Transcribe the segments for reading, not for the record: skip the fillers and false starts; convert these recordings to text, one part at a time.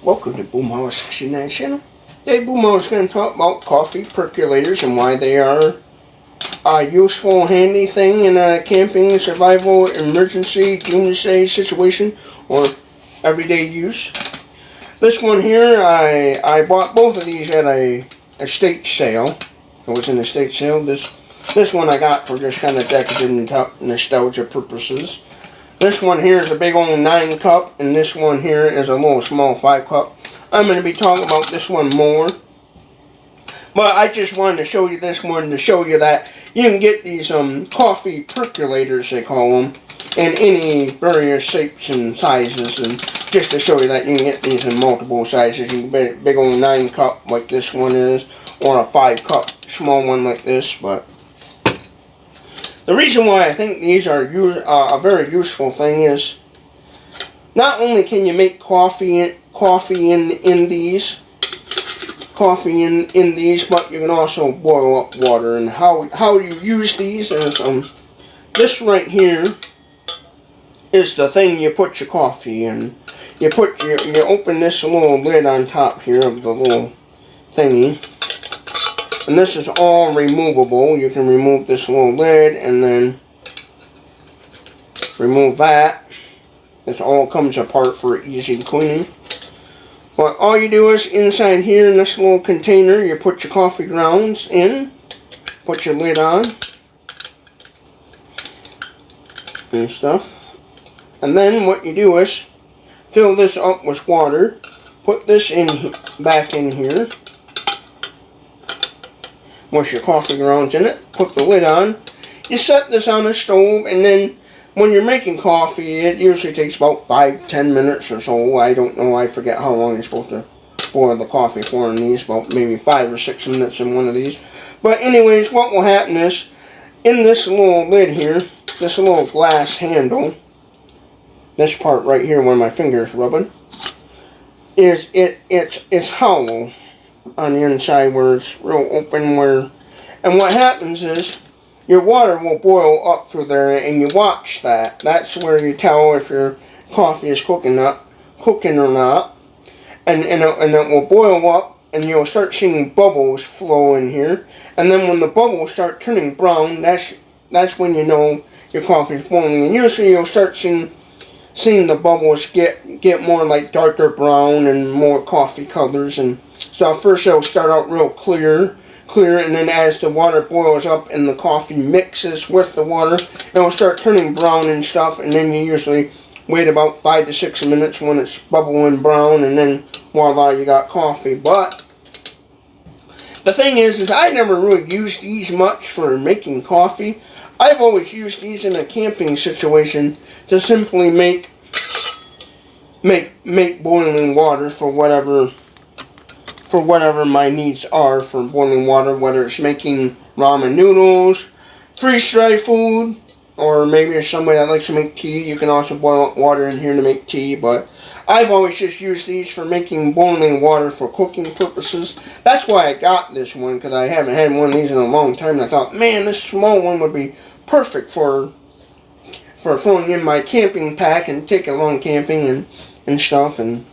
Welcome to Boomhauer 69 channel. Today Boomhauer is going to talk about coffee percolators and why they are a useful, handy thing in a camping, survival, emergency, doomsday situation, or everyday use. This one here, I bought both of these at a estate sale. It was an estate sale. This one I got for just kind of decorative nostalgia purposes. This one here is a big old 9 cup, and this one here is a little small 5 cup. I'm going to be talking about this one more. But I just wanted to show you this one to show you that you can get these coffee percolators, they call them, in any various shapes and sizes. And just to show you that you can get these in multiple sizes. You can get a big old 9 cup like this one is, or a 5 cup small one like this. But the reason why I think these are a very useful thing is not only can you make coffee in these, but you can also boil up water. And how you use these is this right here is the thing you put your coffee in. You open this little lid on top here of the little thingy. And this is all removable. You can remove this little lid and then remove that. This all comes apart for easy cleaning. But all you do is inside here in this little container, you put your coffee grounds in, put your lid on, and stuff. And then what you do is fill this up with water, put this back in here. With your coffee grounds in it, put the lid on. You set this on the stove, and then when you're making coffee, it usually takes about 5-10 minutes or so. I don't know, I forget how long you're supposed to boil the coffee for in these, about maybe 5 or 6 minutes in one of these. But anyways, what will happen is, in this little lid here, this little glass handle, this part right here where my finger is rubbing, it's hollow on the inside where it's real open, and what happens is your water will boil up through there, and you watch that. That's where you tell if your coffee is cooking or not, and it will boil up, and you'll start seeing bubbles flow in here, and then when the bubbles start turning brown, that's when you know your coffee is boiling, and usually you'll start seeing the bubbles get more like darker brown and more coffee colors and stuff. First it'll start out real clear, and then as the water boils up and the coffee mixes with the water, it'll start turning brown and stuff, and then you usually wait about 5 to 6 minutes when it's bubbling brown, and then voila, you got coffee. But the thing is I never really used these much for making coffee. I've always used these in a camping situation to simply make boiling water for whatever my needs are for boiling water, whether it's making ramen noodles, freeze-dried food, or maybe if somebody that likes to make tea, you can also boil up water in here to make tea. But I've always just used these for making boiling water for cooking purposes. That's why I got this one, because I haven't had one of these in a long time, and I thought, man, this small one would be perfect for throwing in my camping pack and taking along camping and stuff, and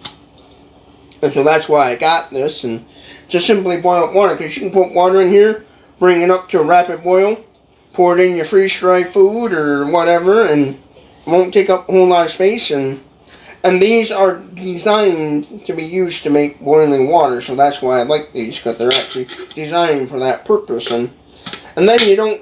so that's why I got this. And just simply boil up water, because you can put water in here, bring it up to a rapid boil, pour it in your freeze-dried food or whatever, and it won't take up a whole lot of space. And these are designed to be used to make boiling water, so that's why I like these, because they're actually designed for that purpose. And then you don't,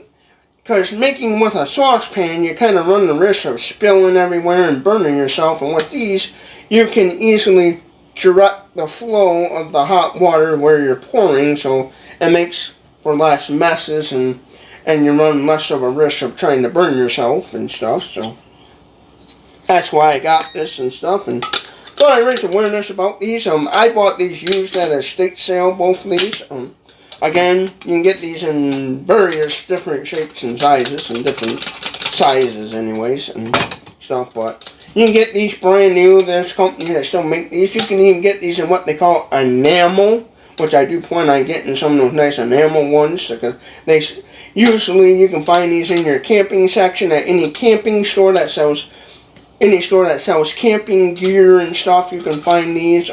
because making with a saucepan, you kind of run the risk of spilling everywhere and burning yourself. And with these, you can easily direct the flow of the hot water where you're pouring, so it makes for less messes, and you run less of a risk of trying to burn yourself and stuff. So that's why I got this and stuff. And thought I'd raise awareness about these. I bought these used at a estate sale, both of these. Again, you can get these in various different shapes and sizes, anyways, and stuff. But you can get these brand new. There's companies that still make these. You can even get these in what they call enamel, which I do plan on getting some of those nice enamel ones, because usually you can find these in your camping section at any camping store that sells camping gear and stuff. You can find these.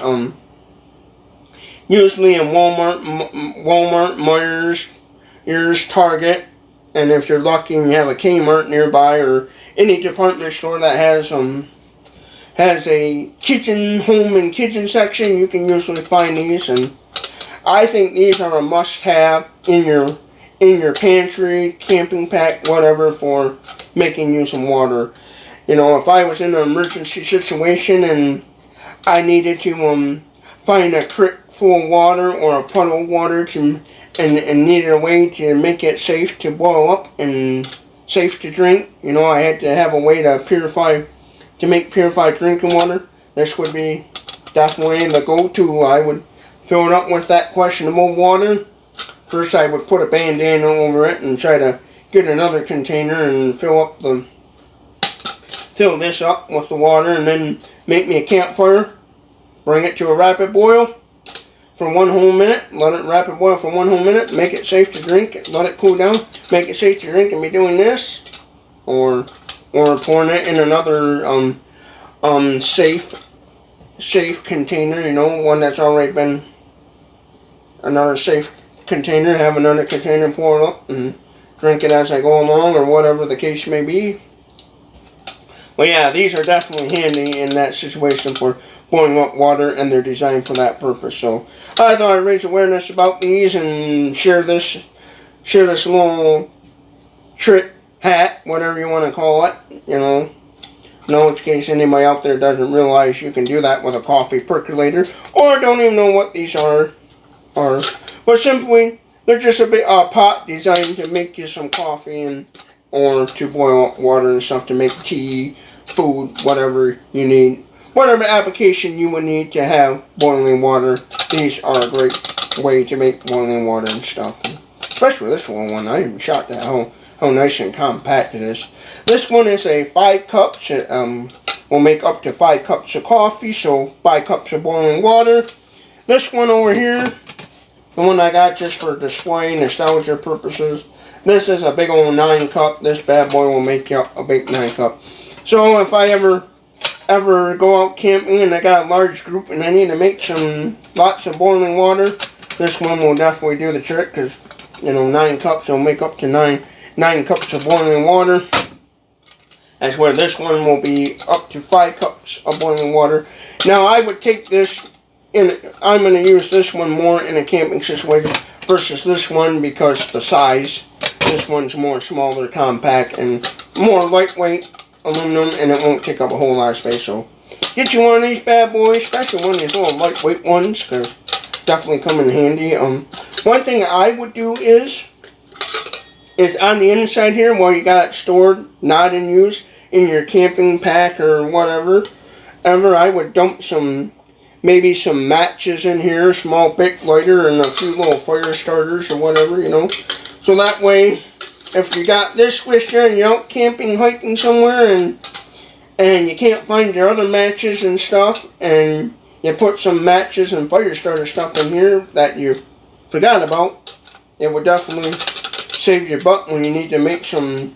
usually in Walmart, Myers, Target, and if you're lucky and you have a Kmart nearby or any department store that has a home and kitchen section, you can usually find these. And I think these are a must-have in your pantry, camping pack, whatever, for making you some water. You know, if I was in an emergency situation and I needed to find a creek full of water or a puddle of water and needed a way to make it safe to boil up and safe to drink, you know, I had to have a way to make purified drinking water. This would be definitely the go-to. I would fill it up with that questionable water. First I would put a bandana over it and try to get another container and fill this up with the water, and then make me a campfire, bring it to a rapid boil for 1 whole minute, let it rapid boil for 1 whole minute, make it safe to drink, let it cool down, make it safe to drink, and be doing this, or pouring it in another safe container, you know, one that's already been another safe container, have another container, pour it up and drink it as I go along, or whatever the case may be. But yeah, these are definitely handy in that situation for boiling up water, and they're designed for that purpose. So I thought I'd raise awareness about these and share this little trick, hat, whatever you want to call it, you know. In case anybody out there doesn't realize you can do that with a coffee percolator, or don't even know what these are. But simply, they're just a pot designed to make you some coffee or to boil up water and stuff to make tea, food, whatever you need. Whatever application you would need to have boiling water, these are a great way to make boiling water and stuff. Especially this one, I am shocked at how nice and compact it is. This one is a 5 cups. It will make up to 5 cups of coffee, so 5 cups of boiling water. This one over here, the one I got just for display nostalgia purposes, this is a big old 9 cup. This bad boy will make you up a big 9 cup. So if I ever go out camping and I got a large group and I need to make lots of boiling water, this one will definitely do the trick, because, you know, 9 cups will make up to 9 cups of boiling water. That's where this one will be up to 5 cups of boiling water. Now I would take this I'm going to use this one more in a camping situation versus this one, because the size. This one's more smaller, compact, and more lightweight aluminum, and it won't take up a whole lot of space. So get you one of these bad boys, especially one of these little lightweight ones, because definitely come in handy. One thing I would do is on the inside here, where you got it stored, not in use, in your camping pack or whatever, I would dump maybe some matches in here, small bic lighter, and a few little fire starters or whatever, you know. So that way, if you got this with you and you're out camping, hiking somewhere, and you can't find your other matches and stuff, and you put some matches and fire starter stuff in here that you forgot about, it would definitely save your butt when you need to make some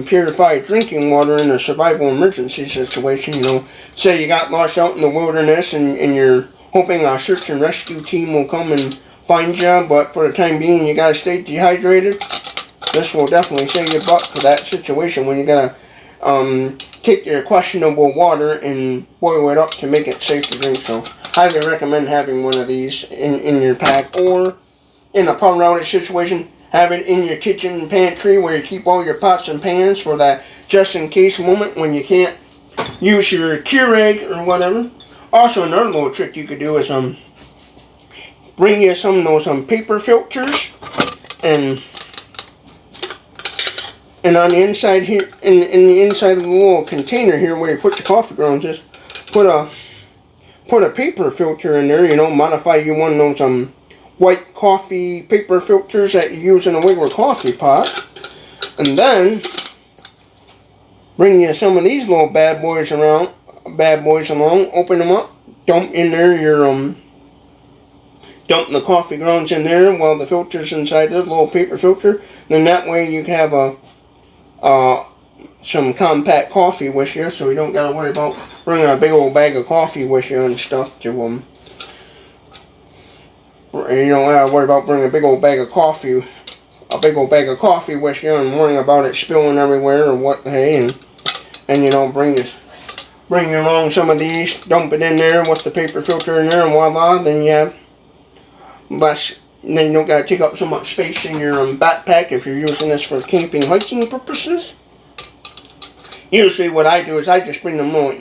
purified drinking water in a survival emergency situation. You know, say you got lost out in the wilderness and you're hoping a search and rescue team will come and find you, but for the time being you gotta stay dehydrated. This will definitely save your butt for that situation when you gotta take your questionable water and boil it up to make it safe to drink. So highly recommend having one of these in your pack, or in a power outage situation, have it in your kitchen pantry where you keep all your pots and pans for that just in case moment when you can't use your Keurig or whatever. Also, another little trick you could do is bring you some of those paper filters, and on the inside here, in the inside of the little container here where you put your coffee grounds, just put a paper filter in there. You know, modify you one of those white coffee paper filters that you use in a regular coffee pot, and then bring you some of these little bad boys along, open them up, dump in there dump the coffee grounds in there while the filter's inside the little paper filter. Then that way you have some compact coffee with you, so you don't gotta worry about bringing a big old bag of coffee with you and stuff to You don't have to worry about bringing a big old bag of coffee with you and worrying about it spilling everywhere or what. Hey, and you know, bring along some of these, dump it in there with the paper filter in there, and voila, then you have less. Then you don't got to take up so much space in your backpack if you're using this for camping, hiking purposes. Usually what I do is I just bring them little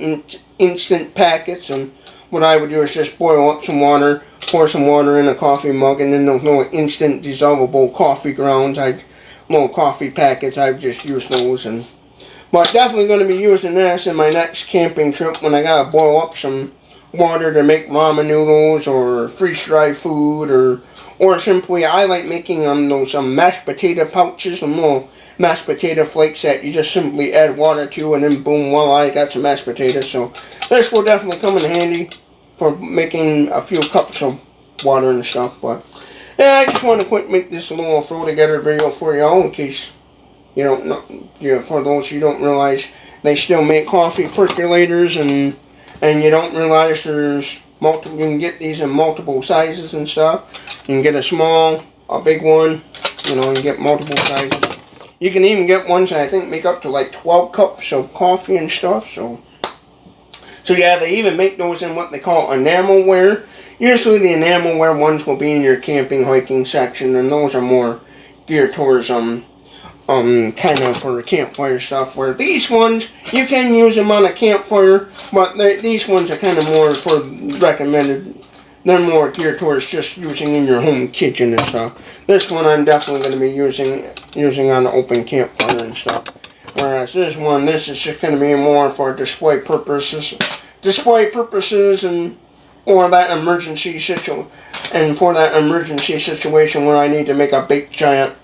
instant packets, and what I would do is just boil up some water, pour some water in a coffee mug, and then those little instant dissolvable coffee grounds, little coffee packets, I've just used those. But definitely going to be using this in my next camping trip when I got to boil up some water to make ramen noodles or freeze-dried food, or simply I like making those mashed potato pouches, some little mashed potato flakes that you just simply add water to, and then boom, voila, I got some mashed potatoes. So this will definitely come in handy for making a few cups of water and stuff. But yeah, I just want to make this a little throw together video for y'all in case you don't know, for those you don't realize they still make coffee percolators, and you don't realize there's multiple. You can get these in multiple sizes and stuff. You can get a small, a big one. You know, you get multiple sizes. You can even get ones that I think make up to like 12 cups of coffee and stuff. So yeah, they even make those in what they call enamelware. Usually the enamelware ones will be in your camping, hiking section, and those are more geared towards kind of for campfire stuff. Where these ones, you can use them on a campfire, but these ones are kind of more for recommended. They're more geared towards just using in your home kitchen and stuff. This one I'm definitely going to be using on the open campfire and stuff. Whereas this is just going to be more for display purposes, and or that emergency situation. And for that emergency situation where I need to make a big giant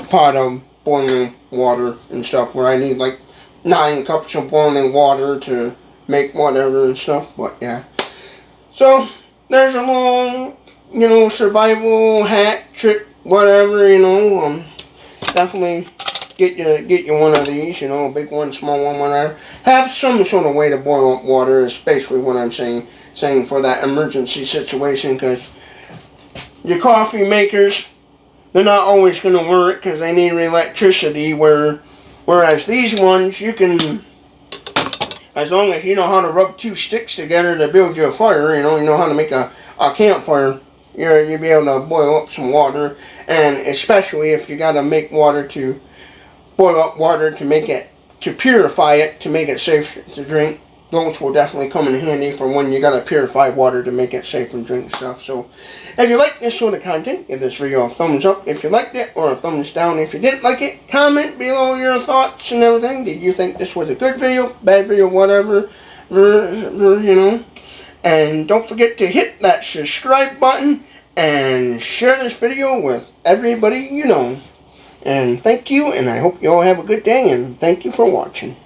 pot of boiling water and stuff, where I need like 9 cups of boiling water to make whatever and stuff. But yeah, so there's a little, you know, survival hack, trick, whatever, you know. Definitely get you one of these, you know, a big one, small one, whatever. Have some sort of way to boil up water is basically what I'm saying for that emergency situation, because your coffee makers, they're not always going to work because they need electricity, whereas these ones, you can, as long as you know how to rub 2 sticks together to build you a fire, you know how to make a campfire, you'll be able to boil up some water. And especially if you got to make water to boil up water to purify it, to make it safe to drink, those will definitely come in handy for when you got to purify water to make it safe and drink stuff. So if you like this sort of content, give this video a thumbs up if you liked it, or a thumbs down if you didn't like it. Comment below your thoughts and everything. Did you think this was a good video, bad video, whatever, you know? And don't forget to hit that subscribe button and share this video with everybody you know. And thank you, and I hope you all have a good day, and thank you for watching.